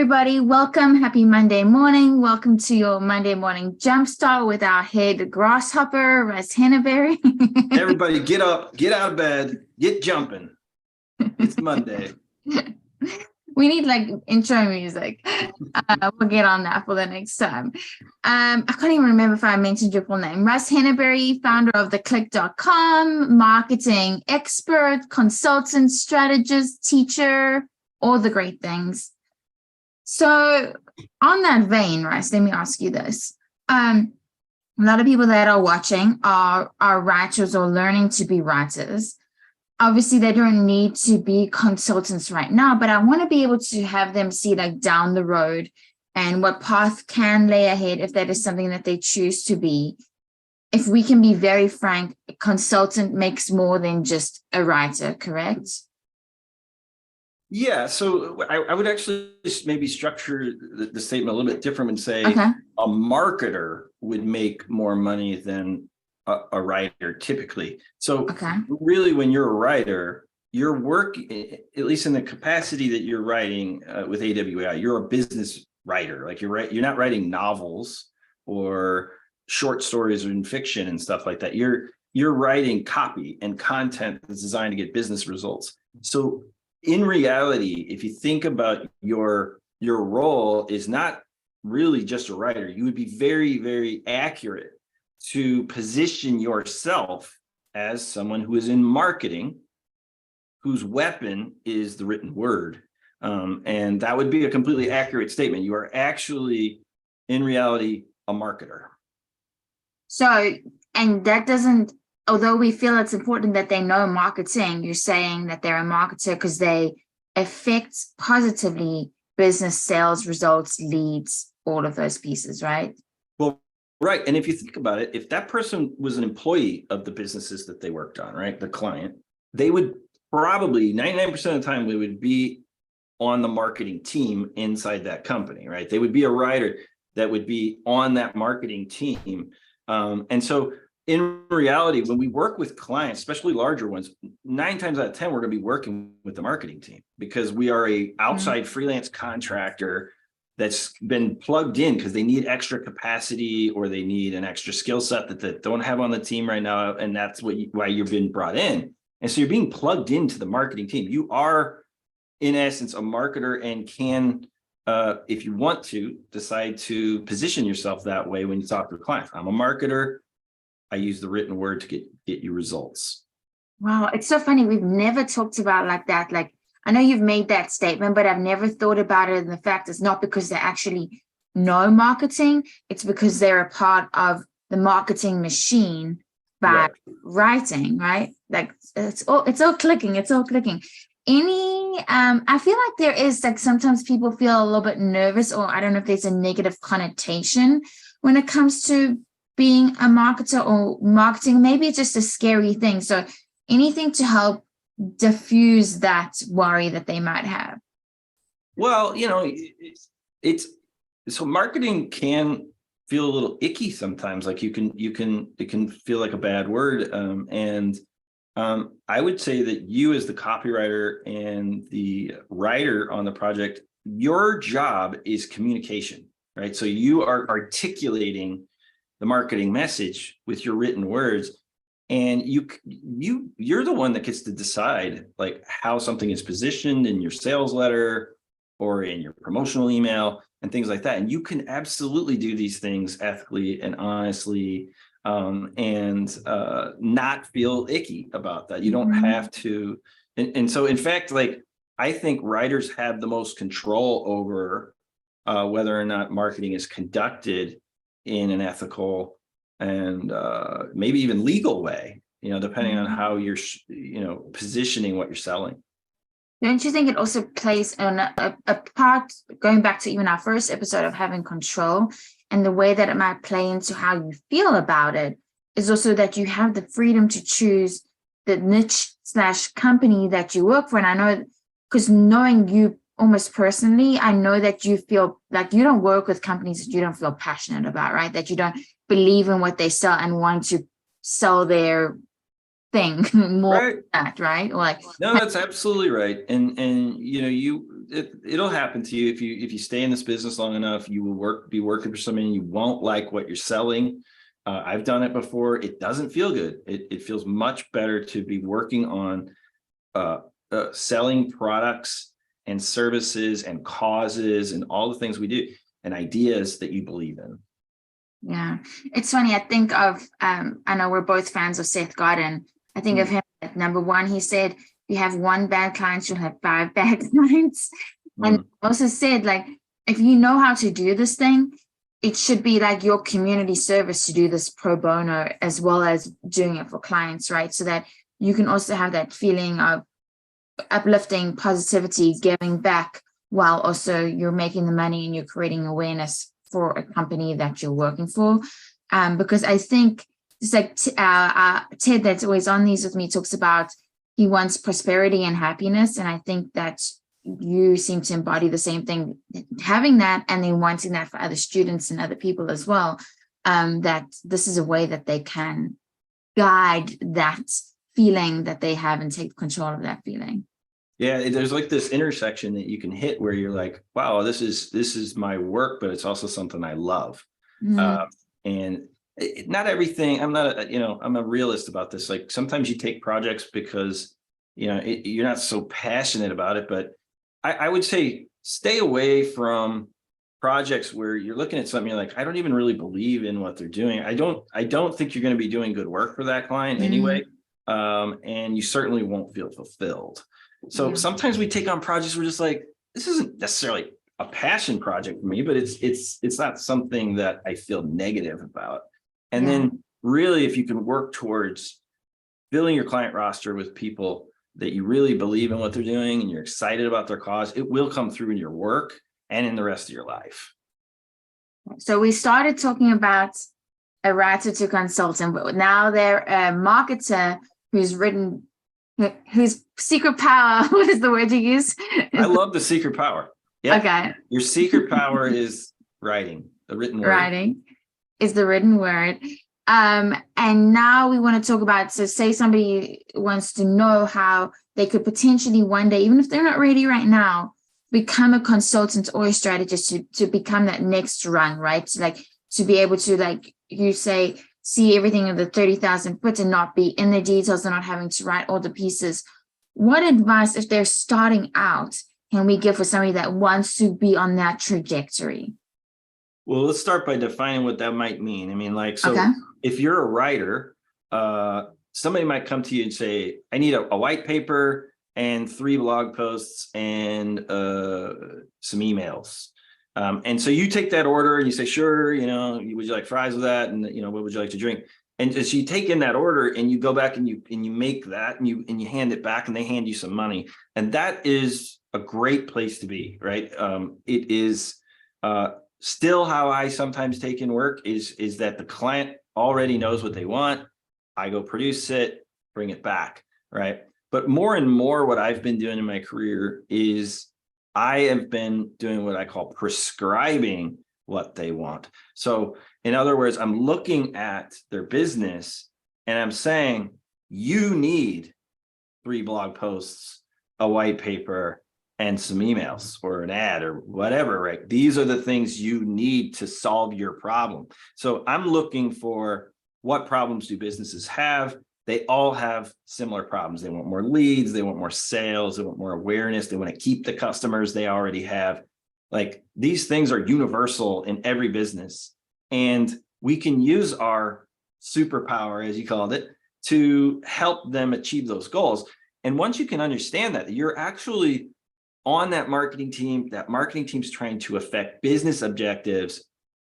everybody. Welcome. Happy Monday morning. Welcome to your Monday Morning Jumpstart with our head grasshopper, Russ Henneberry. Everybody get up, get out of bed, get jumping. It's Monday. We need like intro music. We'll get on that for the next time. I can't even remember if I mentioned your full name. Russ Henneberry, founder of theclick.com, marketing expert, consultant, strategist, teacher, all the great things. So on that vein, Russ, let me ask you this. A lot of people that are watching are writers or learning to be writers. Obviously, they don't need to be consultants right now, but I want to be able to have them see like down the road and what path can lay ahead if that is something that they choose to be. If we can be very frank, a consultant makes more than just a writer, correct? Yeah, so I would actually just maybe structure the statement a little bit different and say a marketer would make more money than a writer typically. So really, when you're a writer, your work, at least in the capacity that you're writing with AWI, you're a business writer. Like you're not writing novels or short stories in fiction and stuff like that. You're writing copy and content that's designed to get business results. So in reality, if you think about your role is not really just a writer, you would be very, very accurate to position yourself as someone who is in marketing, whose weapon is the written word. And that would be a completely accurate statement. You are actually, in reality, a marketer. So, and that doesn't, although we feel it's important that they know marketing, you're saying that they're a marketer because they affect positively business sales, results, leads, all of those pieces, right? Well, right. And if you think about it, if that person was an employee of the businesses that they worked on, right, the client, they would probably 99% of the time, they would be on the marketing team inside that company, right? They would be a writer that would be on that marketing team. And so in reality, when we work with clients, especially larger ones, 9 times out of 10, we're going to be working with the marketing team because we are a outside freelance contractor that's been plugged in because they need extra capacity or they need an extra skill set that they don't have on the team right now. And that's why you've been brought in. And so you're being plugged into the marketing team. You are, in essence, a marketer and can, if you want to, decide to position yourself that way when you talk to clients. I'm a marketer. I use the written word to get you results. Wow, it's so funny. We've never talked about like that. Like, I know you've made that statement, but I've never thought about it. And the fact it's not because they actually know marketing. It's because they're a part of the marketing machine by writing, right? Like it's all clicking. It's all clicking. I feel like there is like sometimes people feel a little bit nervous, or I don't know if there's a negative connotation when it comes to being a marketer or marketing. Maybe it's just a scary thing. So anything to help diffuse that worry that they might have. Well, it's so marketing can feel a little icky sometimes. Like it can feel like a bad word. I would say that you, as the copywriter and the writer on the project, your job is communication, right? So you are articulating the marketing message with your written words, and you're the one that gets to decide like how something is positioned in your sales letter or in your promotional email and things like that. And you can absolutely do these things ethically and honestly, and not feel icky about that. You don't have to. And so, in fact, like I think writers have the most control over whether or not marketing is conducted in an ethical and maybe even legal way, depending on how you're, positioning what you're selling. Don't you think it also plays a part, going back to even our first episode, of having control, and the way that it might play into how you feel about it is also that you have the freedom to choose the niche / company that you work for. And I know, because knowing you almost personally, I know that you feel like you don't work with companies that you don't feel passionate about, right? That you don't believe in what they sell and want to sell their thing more than that, right? Or like, no, that's absolutely right. And it'll happen to you if you stay in this business long enough. You will be working for somebody and you won't like what you're selling. I've done it before. It doesn't feel good. It feels much better to be working on selling products and services and causes and all the things we do and ideas that you believe in. Yeah, it's funny. I think of I know we're both fans of Seth Godin. I think of him at number one. He said, "You have one bad client, you'll have 5 bad clients." And also said, like, if you know how to do this thing, it should be like your community service to do this pro bono as well as doing it for clients, right? So that you can also have that feeling of uplifting positivity, giving back, while also you're making the money and you're creating awareness for a company that you're working for. Because I think it's like Ted that's always on these with me talks about he wants prosperity and happiness. And I think that you seem to embody the same thing, having that and then wanting that for other students and other people as well, that this is a way that they can guide that feeling that they have and take control of that feeling. Yeah, there's like this intersection that you can hit where you're like, wow, this is my work, but it's also something I love. And not everything, I'm a realist about this. Like sometimes you take projects because, you're not so passionate about it, but I would say stay away from projects where you're looking at something, you're like, I don't even really believe in what they're doing. I don't think you're going to be doing good work for that client anyway. And you certainly won't feel fulfilled. So sometimes we take on projects, we're just like, this isn't necessarily a passion project for me, but it's not something that I feel negative about. And then really, if you can work towards filling your client roster with people that you really believe in what they're doing and you're excited about their cause, it will come through in your work and in the rest of your life. So we started talking about a writer to consultant, but now they're a marketer whose secret power, what is the word you use? I love the secret power. Yeah. Okay. Your secret power is writing, the written word. Writing is the written word. And now we want to talk about, so say somebody wants to know how they could potentially one day, even if they're not ready right now, become a consultant or a strategist to become that next rung, right? So like to be able to, like you say, see everything in the 30,000 foot and not be in the details and not having to write all the pieces. What advice, if they're starting out, can we give for somebody that wants to be on that trajectory? Well, let's start by defining what that might mean. I mean, like, so if you're a writer, somebody might come to you and say, I need a white paper and 3 blog posts and some emails. And so you take that order and you say, sure, would you like fries with that? And, what would you like to drink? And so you take in that order and you go back and you make that and you hand it back and they hand you some money. And that is a great place to be, right? It is still how I sometimes take in work is that the client already knows what they want. I go produce it, bring it back, right? But more and more what I've been doing in my career is I have been doing what I call prescribing what they want. So in other words, I'm looking at their business and I'm saying, you need 3 blog posts, a white paper, and some emails or an ad or whatever, right? These are the things you need to solve your problem. So I'm looking for what problems do businesses have? They all have similar problems. They want more leads, they want more sales, they want more awareness, they want to keep the customers they already have. Like these things are universal in every business. And we can use our superpower, as you called it, to help them achieve those goals. And once you can understand that you're actually on that marketing team's trying to affect business objectives,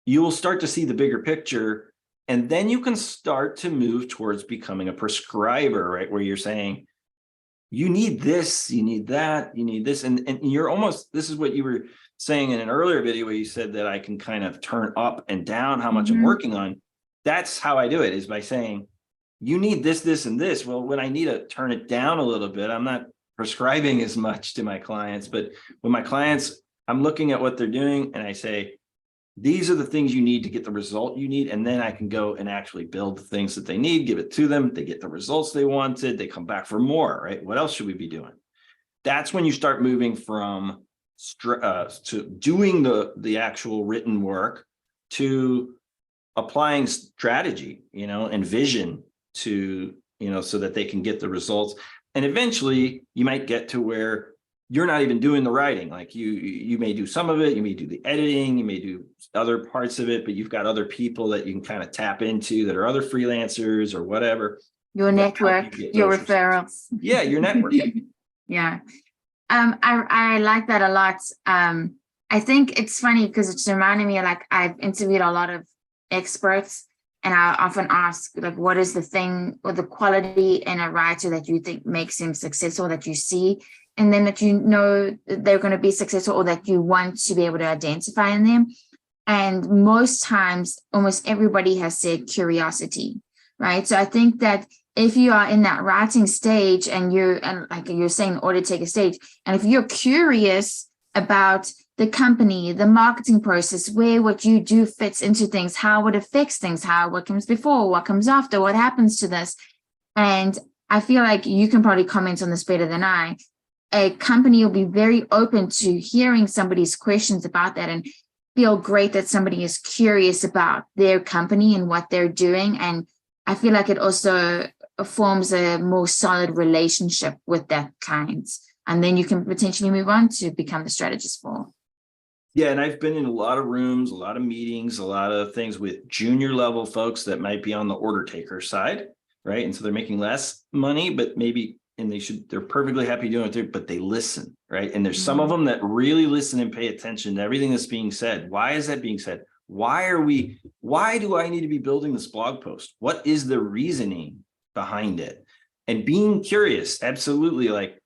you will start to see the bigger picture. And then you can start to move towards becoming a prescriber, right? Where you're saying, you need this, you need that, you need this. And you're almost, this is what you were saying in an earlier video where you said that I can kind of turn up and down how much I'm working on. That's how I do it, is by saying, you need this, this, and this. Well, when I need to turn it down a little bit, I'm not prescribing as much to my clients, but with my clients, I'm looking at what they're doing and I say, these are the things you need to get the result you need. And then I can go and actually build the things that they need, give it to them. They get the results they wanted. They come back for more, right? What else should we be doing? That's when you start moving from to doing the actual written work, to applying strategy, and vision to, so that they can get the results. And eventually you might get to where you're not even doing the writing. Like you may do some of it, you may do the editing, you may do other parts of it, but you've got other people that you can kind of tap into that are other freelancers or whatever. Your network, your referrals. Yeah, your network. Yeah. I like that a lot. I think it's funny because it's reminding me, like, I've interviewed a lot of experts, and I often ask, like, what is the thing or the quality in a writer that you think makes him successful, that you see, and then that they're going to be successful, or that you want to be able to identify in them. And most times, almost everybody has said curiosity, right? So I think that if you are in that writing stage and like you're saying, in order to take a stage, and if you're curious about the company, the marketing process, where what you do fits into things, how it affects things, what comes before, what comes after, what happens to this. And I feel like you can probably comment on this better than I. A company will be very open to hearing somebody's questions about that, and feel great that somebody is curious about their company and what they're doing. And I feel like it also forms a more solid relationship with that client. And then you can potentially move on to become the strategist for. Yeah, and I've been in a lot of rooms, a lot of meetings, a lot of things with junior level folks that might be on the order taker side, right? And so they're making less money, but maybe, and they're perfectly happy doing it too, but they listen, right? And there's some of them that really listen and pay attention to everything that's being said. Why is that being said? Why do I need to be building this blog post? What is the reasoning behind it? And being curious, absolutely. Like,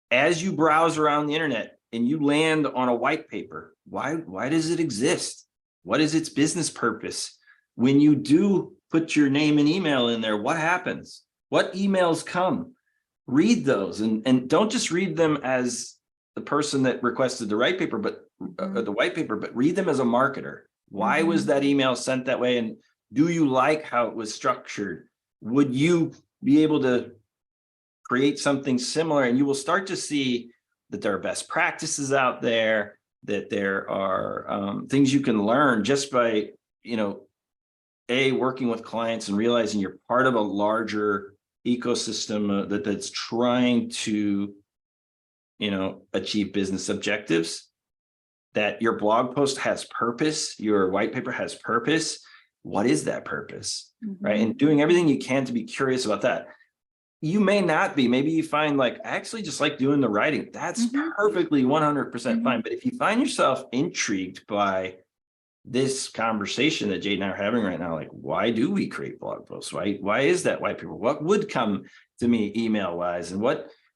as you browse around the internet and you land on a white paper, why does it exist? What is its business purpose? When you do put your name and email in there, what happens? What emails come? Read those, and don't just read them as the person that requested the white paper, but read them as a marketer. Why was that email sent that way? And do you like how it was structured? Would you be able to create something similar? And you will start to see that there are best practices out there, that there are things you can learn just by, working with clients and realizing you're part of a larger ecosystem that's trying to, achieve business objectives, that your blog post has purpose, your white paper has purpose. What is that purpose, right? And doing everything you can to be curious about that. You may not be, maybe you find, like, I actually just like doing the writing. That's perfectly 100% fine. But if you find yourself intrigued by this conversation that Jade and I are having right now, like, why do we create blog posts? Why is that white paper? What would come to me email wise? And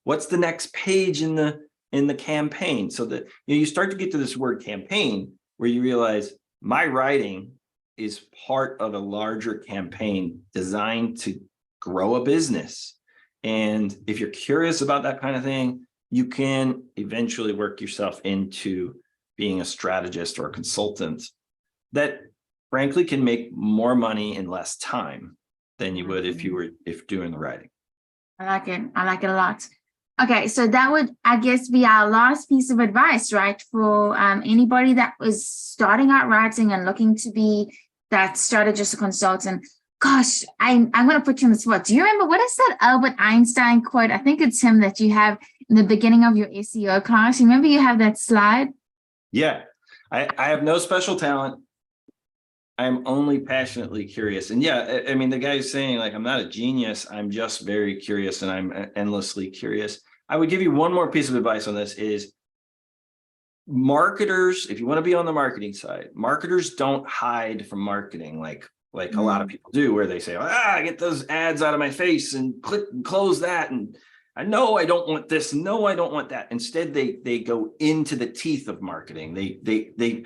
what's the next page in the campaign? So that you start to get to this word campaign, where you realize my writing is part of a larger campaign designed to grow a business. And if you're curious about that kind of thing, you can eventually work yourself into being a strategist or a consultant that frankly can make more money in less time than you would if doing the writing. I like it. I like it a lot. Okay, so that would, I guess, be our last piece of advice, right? For anybody that was starting out writing and looking to be that strategist or consultant. Gosh, I'm going to put you on the spot. Do you remember, what is that Albert Einstein quote? I think it's him that you have in the beginning of your SEO class. You remember you have that slide? Yeah, I have no special talent. I'm only passionately curious. And yeah, I mean, the guy's saying, like, I'm not a genius. I'm just very curious, and I'm endlessly curious. I would give you one more piece of advice on this is marketers, if you want to be on the marketing side, marketers don't hide from marketing like a lot of people do, where they say, get those ads out of my face and click and close that. And I know I don't want this. No, I don't want that. Instead, they go into the teeth of marketing. They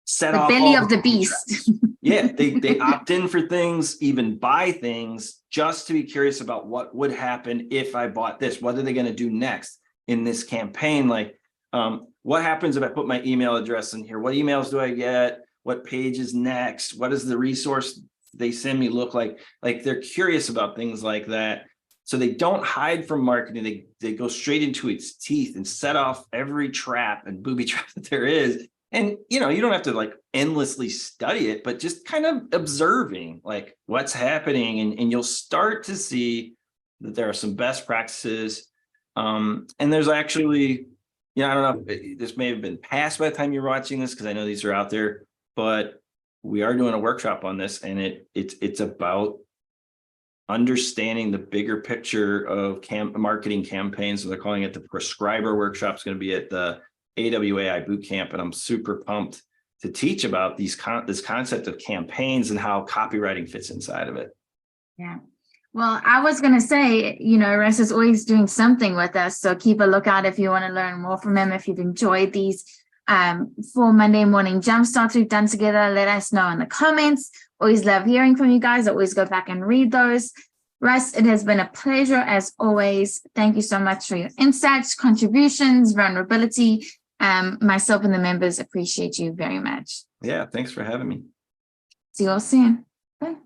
set the off belly of the beast. Yeah, they opt in for things, even buy things, just to be curious about what would happen if I bought this. What are they going to do next in this campaign? Like, what happens if I put my email address in here? What emails do I get? What page is next? What does the resource they send me look like? Like, they're curious about things like that. So they don't hide from marketing. They go straight into its teeth and set off every trap and booby trap that there is. And, you don't have to like endlessly study it, but just kind of observing like what's happening. And you'll start to see that there are some best practices. And there's actually, I don't know if this may have been passed by the time you're watching this, because I know these are out there, but we are doing a workshop on this, and it's about understanding the bigger picture of marketing campaigns. So they're calling it the Prescriber workshop. It's going to be at the AWAI boot camp, and I'm super pumped to teach about this concept of campaigns and how copywriting fits inside of it. Yeah. Well, I was going to say, Russ is always doing something with us. So keep a lookout if you want to learn more from him. If you've enjoyed these 4 Monday morning jumpstarts we've done together, let us know in the comments. Always love hearing from you guys. Always go back and read those. Russ, it has been a pleasure as always. Thank you so much for your insights, contributions, vulnerability. Myself and the members appreciate you very much. Yeah, thanks for having me. See you all soon. Bye.